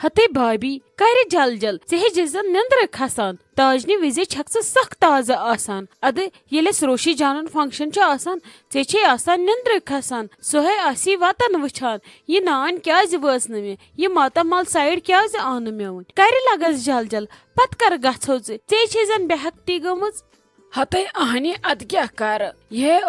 हते भाभी कर जल जल हे जन निंद्र खसान ताजनी विजे छक सख ताजा आसान अद ये रोशी जानन फंक्शन चे आसान निंद्र खसान सोहे आसी वतन वुछान ये नान क्या वस मे ये मातामाल साइड क्या आन मे वन कर लगस जल जल पत कर गो चे जन बेहकती गमज हते आहनी अद क्या कर ये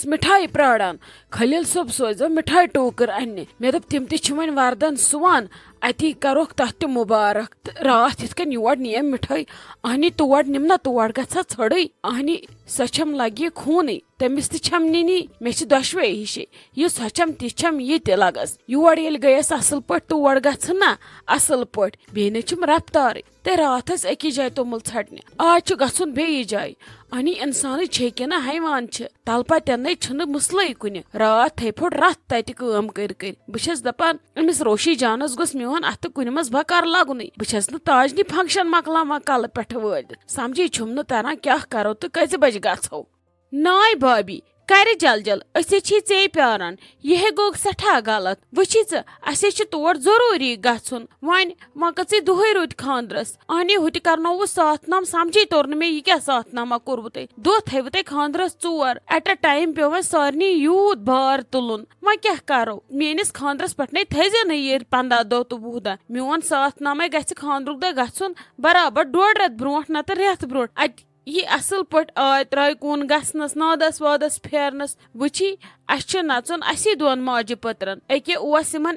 मिठाई प्राड़ान खलील सोब सोजो मिठाई टोकर अन्ने मे दप तिम वन वर्दन सुवान अति करोक तथ मुबारक रात इत योर नियम मिठाई आहनी तोड़ निम ना तोड़ गसा छड़ई आहनी सचम लगे खून तमिस तम नी मे दोशवे हिशे यु सचम तम ये लगस योर ये गयस असल पे तोड़ गना असल पे बे नम रफ्तार ते रात अकि जाए तोमुल छटने आज गुन बे जाए अनी इंसान छे ना हैवान तल पन मसल कुन रात थे फुट रथ तत कम कर बस दपान अमिस रोशी जानस गोस मोन अत कुन मज बकार लगुन बस ताजनी फंक्शन मकलावा कल पे वाल समझी छुम तरह क्या करो तो कज बज गो नाय भाभी कर जल जल चे प्यारान यह गो सठा गलत वुची असे तोड़ जरूरी गन वन मक दुहे रुत खानदरस अहनी हुत करनो साथ नाम समझी तोर मे यह क्या साथ नामा कोरबु ते दो थव ते खानदरस चोर एट अ टाइम पे वे सारे यूत बार तुलन व क्या करो मेनिस खानदरस पे थे न ये 15 दह तो 20 दह मोन साथ नामे गि खानदरुक दह गन बराबर 1.5 रेत ब्रो नत रेत ब्रो ये असल पे आय त्राय कून गसनस नादस वादस फेरनस वुची अस नचन असी दोन माज पत्रन अके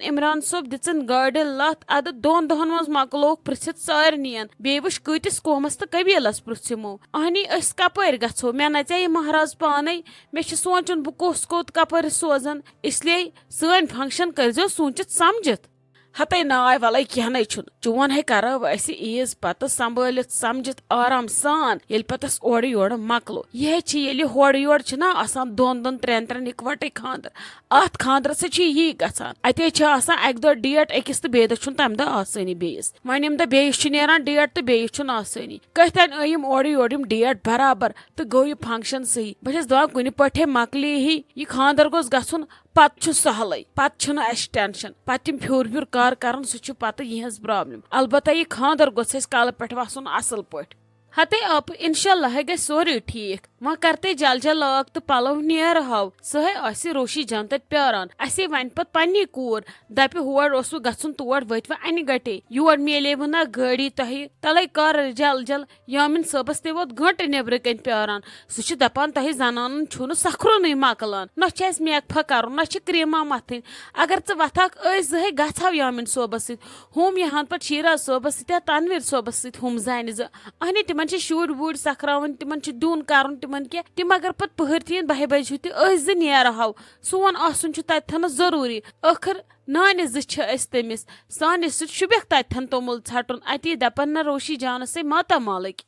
इमरान सोब दिचन गाड़ लत अद 2 दहन मज मकलोक पृथित सारनियन बे वुच कतिस कौमस तो कबीलस पृथमो अहनी कपर गो मे नचे महाराज पाने मे सोचन बह कोस कोत कपर सोजन इसलिए सन फंक्शन कर सोचित समझित हते नाय वल कह चोन है कर ईज पत संभाल समझित आराम सान ये पतस ओर योर मकलो ये होड़ योर ना आसान 2-2 3-3 इकवटे खानदर अत खानदर से यी गसान अते अक दह डेट अकिस तो बे दह तम दह आसानी बेस वन यम दह बेस नेरान डेट तो बेस आसानी कतन अयम ओर योर डेट बराबर तो गो यह फंक्शन सही बस दपान कुन पे मकली ही यह खानदर गोस गन पत सहल पत टेंशन पत फ्योर कार कर सह पत यहज प्रॉब्लम अलबत्ता यह खानदर गोस कल पे वसन असल पे हते आप इंशाल्लाह गए सोरे ठीक वह करते जल जल लाग तो पलव नेर हाव सह रोशी जान तत प्यारान असे वन पे पन्नी कूर दप होर गन तोड़ वत अन गटे योर मिले ना गाड़ी तह तले कर जल जल यामिन सबस ते वोत घंटे नेबर कन प्यारान सह दपान तह जनान छुन सखरुन मकलान न मेकफा कर न क्रीमा मथन अगर वथक जहे गहाव यामिन सोबस हम यहाँ पे शीराज सोबस तनवीर सोबस हम जान अहनी तिमन शुर वुर सखरावन तिमन दून कर तिम अगर पे पहर थीन 12 बजे तो नेर हाव सोन आसन तथन जरूरी आखिर नान तमिस सानि शुबक तथन तोमुल छटन अति दपन न रोशी जान से माता मालिक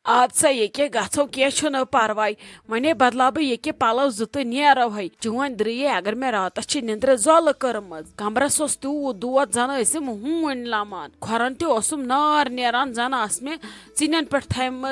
आद सा ये गो कह परवाय वने बदला बह ये पलव जुत नेरो है चोन द्रिये अगर मे रात निंद्र जल कर्म कमरस तूत दोद जन हून लमान खोरन तम नार नेरान जन मे चिन पे थम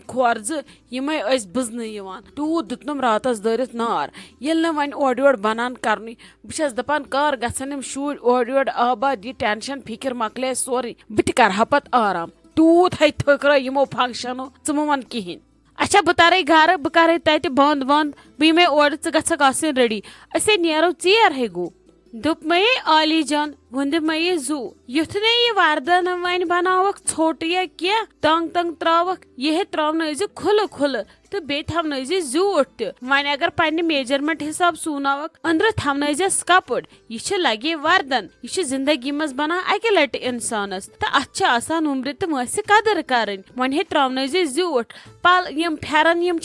खोरज यमे बुजन तूत दुतनम रातस दरित नार ये वन ओर योर बनान कर बस दपान कर गम शुर ओर योर आबाद यह टेंशन फिक्र मकले सोरे बह कर पत आराम तूत है थकरा यमो फंक्शनो च वन कहें अच्छा बह तारे घर बह कर तत बंद वंद बह मे ओर गक आसन रेडी असे नेरो चेर है गो दुप मे आली जान वंद मे जू युथ ने यह वर्दन वन बनावक छोट या क्या तंग तंग त्रावक यह त्रावन खुल खुल तो बे थवन जूट वन अगर पन्ने मेजरमेंट हिसाब सूनावक अंदर थवन कपड़ यह लगे वर्दन यह जिंदगी मज बना अके लट इंसानस तो अत उम्र तो मस कदर कर वन हे त्रावन जूट पल यम फेरन यम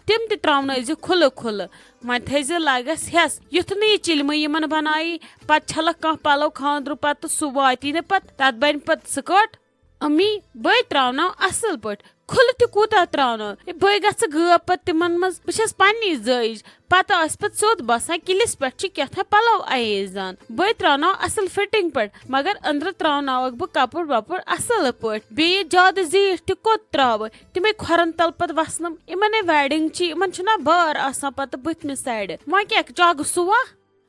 तिम त्रावन खुल खुल वन थे लगस हेस युथ न चिलम यमन बनाई पे छलक कह पलव खानद्र पत सह वाती न पे तत बन पे स्कर्ट अम्मी बे त्रावन असल पे खुल तूता त्रावन बे गब पे तिमन मज बस पन्नी जज पत पे सोद बसान किलिस पे क्या पलव आयजान बे त्रावन असल फिटिंग पे मगर अंदर त्रावनावक बह कपड़ वपड़ असल पे बे ज्यादा जीठ कोत त्राव तिमे खोरन तल पे वसनम इन वेडिंग इन बार आसान पे बुथम साइड वह क्या चाग सुवा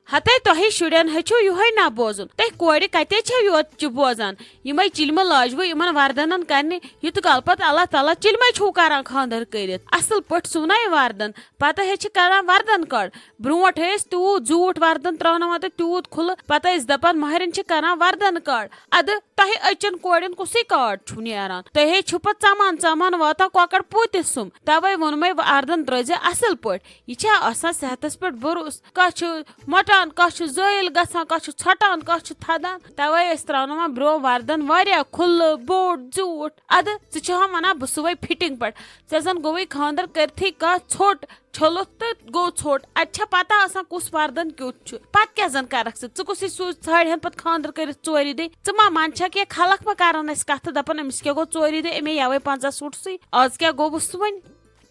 हते तोहि शुड़न हचो युहे ना बोजुन तह कोड़ कते छ योत बोजान यमै चिलम लाजव यमन वर्दनन करने युत काल पत अल्लाह ताला चिलमै छु करान खानदर करित असल पट सुनाय वर्दन पता हेच करान वर्दन कड़ ब्रोट हेस तू झूठ वर्दन त्राना मत तूत खुल पता इस दपन महरन छ करान वर्दन कड़ अद तह अचन कोड़न कुसी कड़ छु नेरान तह छु पत सामान सामान वाता कोकड़ पूतिस सुम तवे वनमै वर्दन त्रजे असल पट यह छ आसान सेहतस पट भरोस का छु मटान का छु जइल गसान का छु छटान का छु थदान तवे इस त्राना ब्रो वर्दन वारिया खुल बोट झूठ अद छ वना बसुवै फिटिंग पट जन गोवै खानदर करथी का छोट छलो तो गो छोट अच्छा पता आसान कुस वर्दन क्युत पत क्या जन करक च कुस छाड़ पत खानदर कर चोरी दे मा मानछा कि खलक मा करान कथ दपन अमिस क्या गो चोरी दे अमे यवे 50 सूट सी आज क्या गो बस वन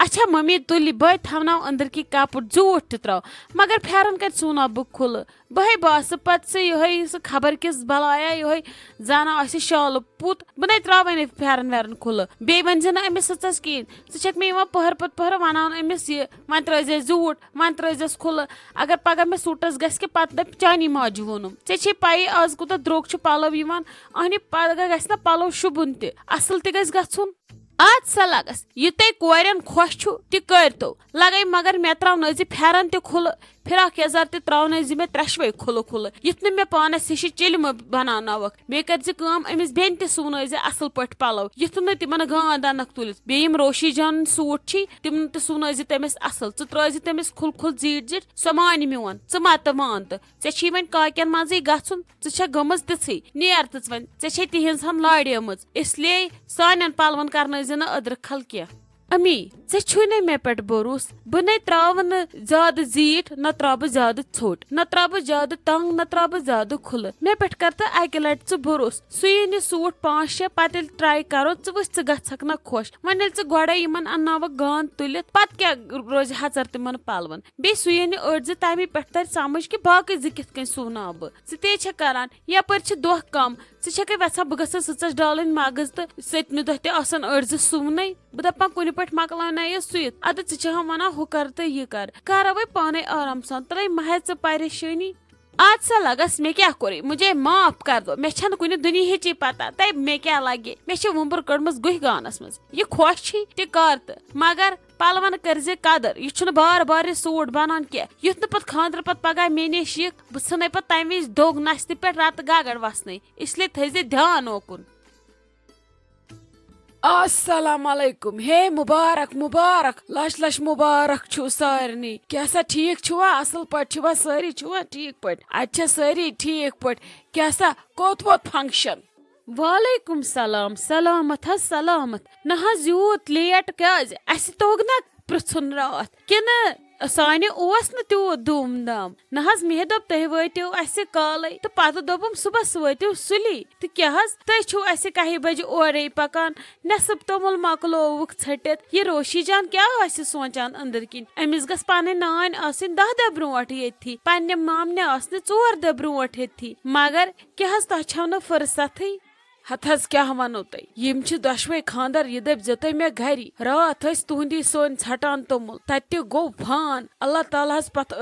अच्छा मम्मी तुल बह थवनाव अंदर की कापुट झूठ त्राव मगर फेरन कर सुना बह खुल बह बस पत सह खबर किस बलाया यह जाना शाल पुत बह त्रावन फेरन वेरन खुल बे वन अमिस सच कहें षक मे पहर पत पहर वनान अमिस यह वन त्रजे झूठ वन त्रजस खुल अगर पगह मे सूटस गि पत दप चानी माजू वोनुम ऐ पाई आज कूत द्रोग पलव अहन पगह गि पलव शुबुन तसल तगुन आज सा लगस यह तह कोरन खुश तह करतो लगे मगर मे त्राव नज फेरन तह खुल फिराक यजार तह त्राव नज मे त्रेशवे खुल खुल युथ न मे पानस हिश चिलम बनानवक मे कर अमिस बेन तह सुन असल पट पलव युथ न तिमन गांद अनक तुल बे रोशी जान सूट तिम तह सुन तमिस असल त्र तमिस खुल खुल जीट जीट सो मान मोन मत मान तो ऐ वन काकन मजे गुन गमज तिथि नेर तच वन ऐ तिहज हन लाड़ेम इसलिए सान पलवन कर अदर खल क्या अमी छु न मे पे भरोस बह न त्राव न ज्यादा जीठ न त्राव ज्यादा छोट न त्राव ज्यादा तंग न त्राव ज्यादा खुल मे पे कर तो अकि लट भरोस सुन सूट 5-6 पे ट्राई करो वुच गक ना खुश वन गोड़े अन्नावक गान तुलित पत क्या रोज हजर तिमन पलवन बे सुन अड़ज तमे पे तर समझ कि बाकी कित सुना बह ते करान यपर दह कम षे वैसा बह गस सच डालन मगज तो सतमि दह तन अड़ज सुवन बह दपा कुन पे मकलान सुत अद वन हु कर तो यह कर वह पाने आराम सान त्रे मह परेशानी आज सा लगस मे क्या करे मुझे माफ कर दो मे कुन दुनिया पता तब मे क्या लगे मे वुबर कड़म गुह गानस मज यह खुश तह कर तो मगर पलवन कर कदर यह बार बार सूट बनान क्या युथ न खानदर पत पगह मे निश यह बह सन पे तम वज दोग नस्त पे रत गगड़ वसन इसलिए थे ध्यान ओकुन अस्सलामुअलैकुम हे मुबारक मुबारक लश लश मुबारक छु सारनी क्या सा ठीक छुआ असल पट छुआ सारी छुआ ठीक पट अच्छा सारी ठीक पट क्या सा कोत वोत फंक्शन वालेकुम सलाम सलामत सलामत न यूत लेट क्या अस तोग न पृथुन रात किन सानि ओस न त्यूत धूम धाम न मे दोप तह वतिव अस काले तो पत दोपम सुबह वतिव सुली तो क्या तह छु अस 1 बजे ओरे पकान नसब तोमुल मकलोवुक छटित यह रोशी जान क्या सोचान अंदर किन अमिस गस पाने नान आसिन 10 दह ब्रोट ये पन्ने मामने आसने 4 दह ब्रोट ये मगर क्या तह छव न फुर्सत हथस क्या वनो तुम दशवे खानदर यह दप जो मे घरी रात तुहंदी सोन छटान तोमुल तत गो फान अल्लाह ताला पत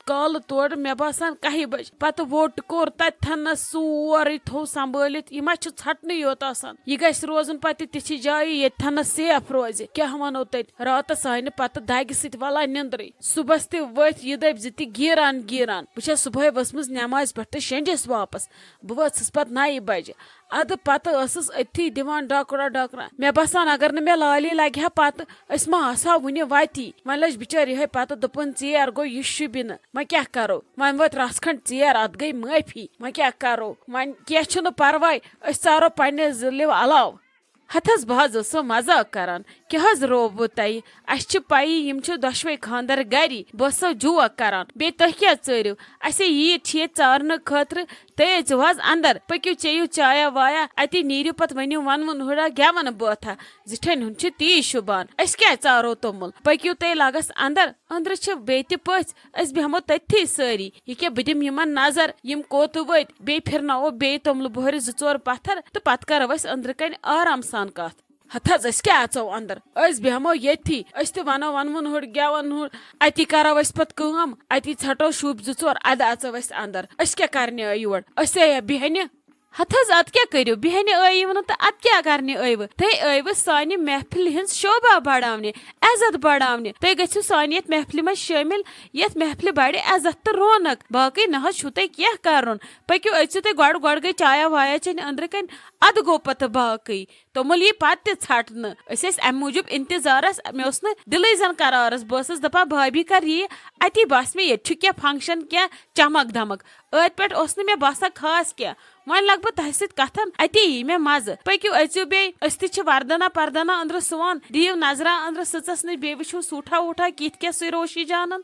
काल तोड़ मे बासान 1 बज पत वोट कोर तन सोरे थो संभालित यह छटन योत यह गस रोजन पत तिछ जाय ये थन सेफ रोज क्या वनो तत रात सान पत दग सत वला निंद्रे सुबह तह वथ यह दप जी गिरान गिरान बह सुबह वसमज नमाज पे शेंडिस वापस बह वस पत 9 बजे अद पत अथी दिवान डाकरा डाकरा मे बसान अगर न मे लाली लगे हा पत मा आसा वुन वाती वन लज बिचार यह पत दोपन चेर गो यह शुबिन वन क्या करो वन वत रस खंड चेर अत गई माफी वन क्या करो वन क्या परवाय चारो पन्ने जिलिव अलाव हथस बह सो मजाक करान क्या रोब तय अस पाई यम दशवे खानदर गरी बह सो जोक करान बे तुह क्या चरिव अस ईद ये चारन खतर तय चुहज अंदर पक्यू चेयू चाया वाया अति नीरू पत वनु वन वन हुड़ा गेवन बथा जिठन हुन ती शुबान अस क्या चारो तोमुल पक्यू तय लगस अंदर अंदर बे पथ अस बेहमो तथी सारी यह क्या बह दिम यमन नजर यम कोत वत बे फिरनावो बे तोमुल बोहर 2-4 पत्थर तो पत करो अंदर कन आराम सान कथ हथ क्या अचो अंदर बेहमो ये वनो वनवन हुड गेवन हुड अति करो पे अति षटो शूब जोर अद अचो अंदर क्या करने योर बेहन हथ अद क्या करो बेहन आयु तो अद क्या करने आयु तुम आयु सान महफिल हज शोभा बढ़ाने इज्जत बढ़ाने तुम गो सान ये महफिल मज शामिल ये महफिल बढ़ इज्जत तो रौनक बाकी न तुम क्या कर पकू अचु तुम गो गई चाया वाया चन अंदर कन अद गो पे बाकी तोमुल यी पे षटन अम मूजूब इंतजारस मे दिल जन करारस बस दपा भाभी कर ये अति बस मे ये क्या फंक्शन क्या चमक धमक अत पे मे बसा खास क्या वन लग बह तह सथन अति यी मे मज पकू अचु बे वर्दना पर्दना अंदर सुवान दिव नजरा अंदर सचस न बे वो सूठा वूठा कित क्या रोशी जानन